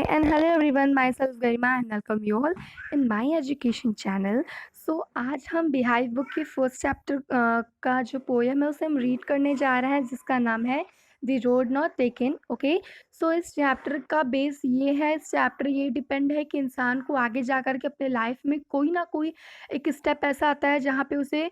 and hello everyone, myself Garima and welcome you all in my education channel. आज हम beehive book के first chapter का जो poem है उसे हम रीड करने जा रहे हैं जिसका नाम है the road not taken. Okay, so इस चैप्टर का बेस ये है, इस चैप्टर ये डिपेंड है कि इंसान को आगे जा कर के अपने लाइफ में कोई ना कोई एक स्टेप ऐसा आता है जहाँ पे उसे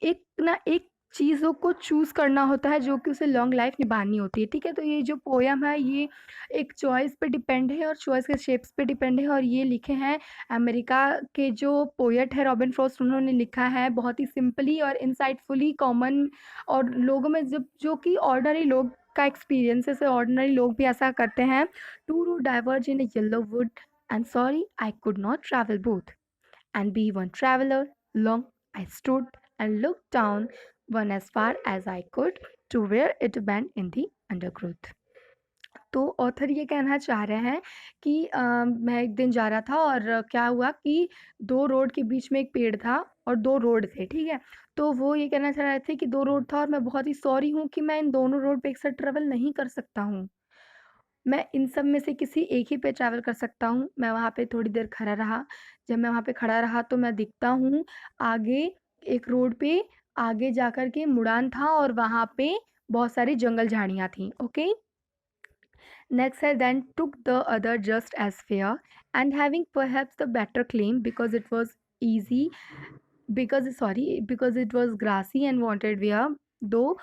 एक ना एक चीज़ों को चूज़ करना होता है जो कि उसे लॉन्ग लाइफ निभानी होती है। ठीक है, तो ये जो पोएम है ये एक चॉइस पे डिपेंड है और चॉइस के शेप्स पे डिपेंड है और ये लिखे हैं अमेरिका के जो पोएट है रॉबिन फ्रॉस्ट। उन्होंने लिखा है बहुत ही सिंपली और इंसाइटफुली कॉमन, और लोगों में जब जो कि ऑर्डिनरी लोग का एक्सपीरियंसेस है, ऑर्डिनरी लोग भी ऐसा करते हैं। Two roads diverged in a yellow wood and sorry I could not travel both and be one traveler. Long I stood and looked down one as far as I could to where it bent in the undergrowth. तो author ये कहना चाह रहे हैं कि मैं एक दिन जा रहा था और क्या हुआ कि दो रोड के बीच में एक पेड़ था और दो रोड थे। ठीक है, तो वो ये कहना चाह रहे थे कि दो रोड था और मैं बहुत ही सॉरी हूँ कि मैं इन दोनों रोड पे एक साथ ट्रेवल नहीं कर सकता हूँ। मैं इन सब में से किसी एक ही पे ट्रैवल कर सकता हूँ। मैं वहाँ पे थोड़ी देर खड़ा रहा। जब मैं वहाँ पे खड़ा रहा तो मैं दिखता हूँ आगे एक रोड पे आगे जाकर के मुड़ान था और वहाँ पे बहुत सारी जंगल झाड़ियाँ थीं। Okay, next I then took the other just as fair and having perhaps the better claim because it was easy because it was grassy and wanted wear, though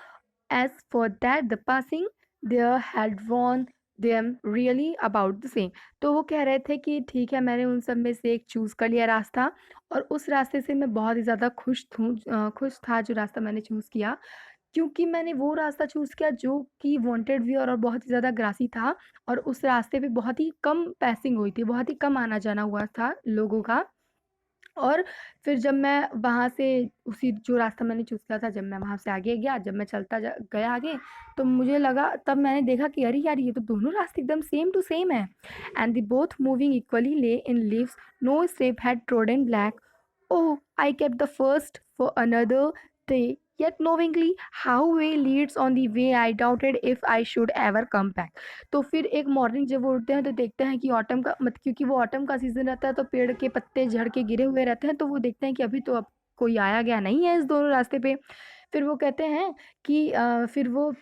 as for that the passing there had warned them really about the same। तो वो कह रहे थे कि ठीक है, मैंने उन सब में से एक चूज़ कर लिया रास्ता और उस रास्ते से मैं बहुत ही ज़्यादा खुश था जो रास्ता मैंने चूज़ किया, क्योंकि मैंने वो रास्ता चूज़ किया जो कि वांटेड भी और बहुत ही ज़्यादा ग्रासी था और उस रास्ते पे बहुत ही कम पासिंग हुई थी, बहुत ही कम आना-जाना हुआ था लोगों का। और फिर जब मैं वहाँ से उसी जो रास्ता मैंने चूज़ किया था, जब मैं वहाँ से आगे गया, जब मैं चलता गया आगे, तो मुझे लगा, तब मैंने देखा कि अरे यार, ये तो दोनों रास्ते एकदम सेम टू सेम है। And the both moving equally lay in leaves, no step had trodden black. Oh, I kept the first for another day, yet knowingly how way leads on the way I doubted if I should ever come back। तो फिर एक morning जब वो उठते हैं तो देखते हैं कि ऑटम का क्योंकि वो ऑटम का सीज़न रहता है तो पेड़ के पत्ते झड़ के गिरे हुए रहते हैं, तो वो देखते हैं कि अभी तो अब कोई आया गया नहीं है इस दोनों रास्ते पे। फिर वो कहते हैं कि फिर वो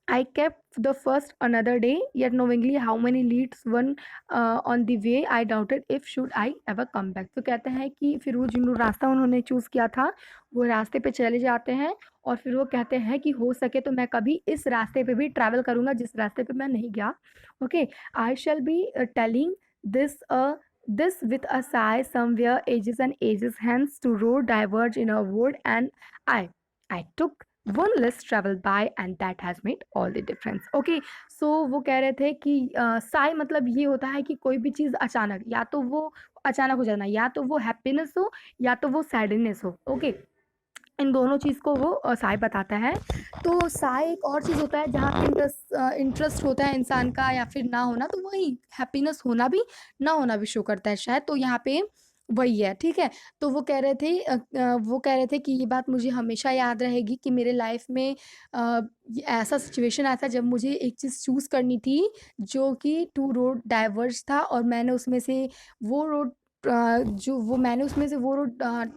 I kept the first another day, yet knowingly how many leads one on the way I doubted if should I ever come back। तो कहते हैं कि फिर वो जो रास्ता उन्होंने चूज़ किया था वो रास्ते पे चले जाते हैं और फिर वो कहते हैं कि हो सके तो मैं कभी इस रास्ते पे भी ट्रैवल करूँगा जिस रास्ते पे मैं नहीं गया। Okay, I shall be telling this with a sigh somewhere ages and ages hence to road diverge in a wood and I I took one less travel by and that has made all the difference। Okay, so वो कह रहे थे कि साई मतलब ये होता है कि कोई भी चीज़ अचानक, या तो वो अचानक हो जाना, या तो वो हैप्पीनेस हो या तो वो सैडनेस हो। ओके, इन दोनों चीज़ को वो साई बताता है। तो साई एक और चीज़ होता है जहाँ पे इंटरेस्ट होता है इंसान का या फिर ना होना, तो वही हैप्पीनेस होना भी ना होना भी शो करता है शायद, तो यहाँ पे वही है। ठीक है, तो वो कह रहे थे कि ये बात मुझे हमेशा याद रहेगी कि मेरे लाइफ में ऐसा सिचुएशन आया था जब मुझे एक चीज़ चूज़ करनी थी जो कि टू रोड डाइवर्ज था और मैंने उसमें से वो रोड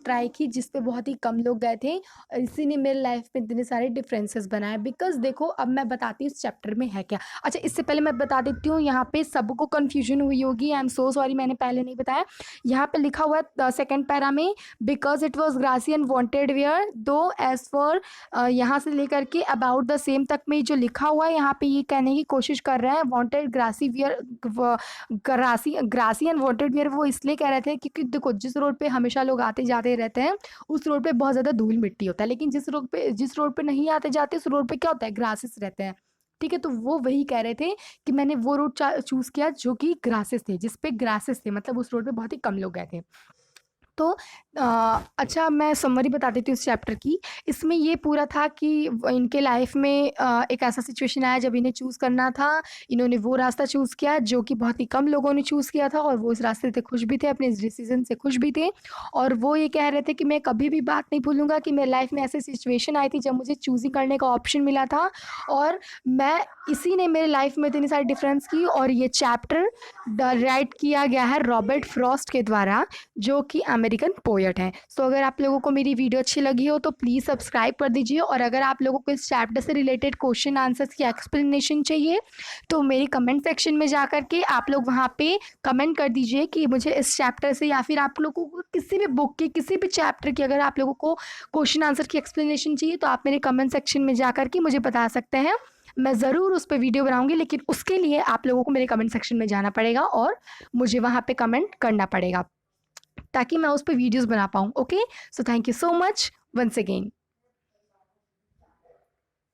ट्राई की जिस पे बहुत ही कम लोग गए थे और इसी ने मेरे लाइफ में इतने सारे डिफरेंसेस बनाए। बिकॉज देखो, अब मैं बताती हूँ इस चैप्टर में है क्या। अच्छा, इससे पहले मैं बता देती हूँ, यहाँ पे सबको कन्फ्यूजन हुई होगी, आई एम सो सॉरी, मैंने पहले नहीं बताया। यहाँ पे लिखा हुआ है सेकेंड पैरा में, because it was grassy and wanted wear, though as for यहाँ से लेकर के अबाउट द सेम तक में जो लिखा हुआ है, यहाँ पे ये कहने की कोशिश कर रहे हैं wanted grassy wear, grassy and wanted wear वो इसलिए कह रहे थे क्योंकि देखो, जिस रोड पे हमेशा लोग आते जाते रहते हैं उस रोड पे बहुत ज़्यादा धूल मिट्टी होता है, लेकिन जिस रोड पे नहीं आते जाते उस रोड पे क्या होता है, ग्रासेस रहते हैं। ठीक है, तो वो वही कह रहे थे कि मैंने वो रोड चूज़ किया जो कि ग्रासेस थे, जिस पे ग्रासेस थे, मतलब उस रोड पे बहुत ही कम लोग गए थे। तो अच्छा मैं समरी बता देती हूँ इस चैप्टर की। इसमें ये पूरा था कि इनके लाइफ में एक ऐसा सिचुएशन आया जब इन्हें चूज़ करना था। इन्होंने वो रास्ता चूज़ किया जो कि बहुत ही कम लोगों ने चूज़ किया था, और वो इस रास्ते से खुश भी थे, अपने इस डिसीज़न से खुश भी थे। और वो ये कह रहे थे कि मैं कभी भी बात नहीं भूलूँगा कि मेरी लाइफ में ऐसी सिचुएशन आई थी जब मुझे चूज़िंग करने का ऑप्शन मिला था, और मैं इसी ने मेरी लाइफ में इतनी सारी डिफरेंस की। और ये चैप्टर राइट किया गया है रॉबर्ट फ्रॉस्ट के द्वारा, जो कि अमेरिकन पोएट हैं। सो अगर आप लोगों को मेरी वीडियो अच्छी लगी हो तो प्लीज़ सब्सक्राइब कर दीजिए, और अगर आप लोगों को इस चैप्टर से रिलेटेड क्वेश्चन आंसर्स की एक्सप्लेनेशन चाहिए तो मेरी कमेंट सेक्शन में जा कर के आप लोग वहाँ पे कमेंट कर दीजिए कि मुझे इस चैप्टर से, या फिर आप लोगों को किसी भी बुक की किसी भी चैप्टर की अगर आप लोगों को क्वेश्चन आंसर की एक्सप्लेनेशन चाहिए तो आप मेरे कमेंट सेक्शन में जा कर के मुझे बता सकते हैं। मैं ज़रूर उस पर वीडियो बनाऊंगी, लेकिन उसके लिए आप लोगों को मेरे कमेंट सेक्शन में जाना पड़ेगा और मुझे वहाँ पे कमेंट करना पड़ेगा ताकि मैं उस पे वीडियोस बना पाऊँ। Okay, so thank you so much once again.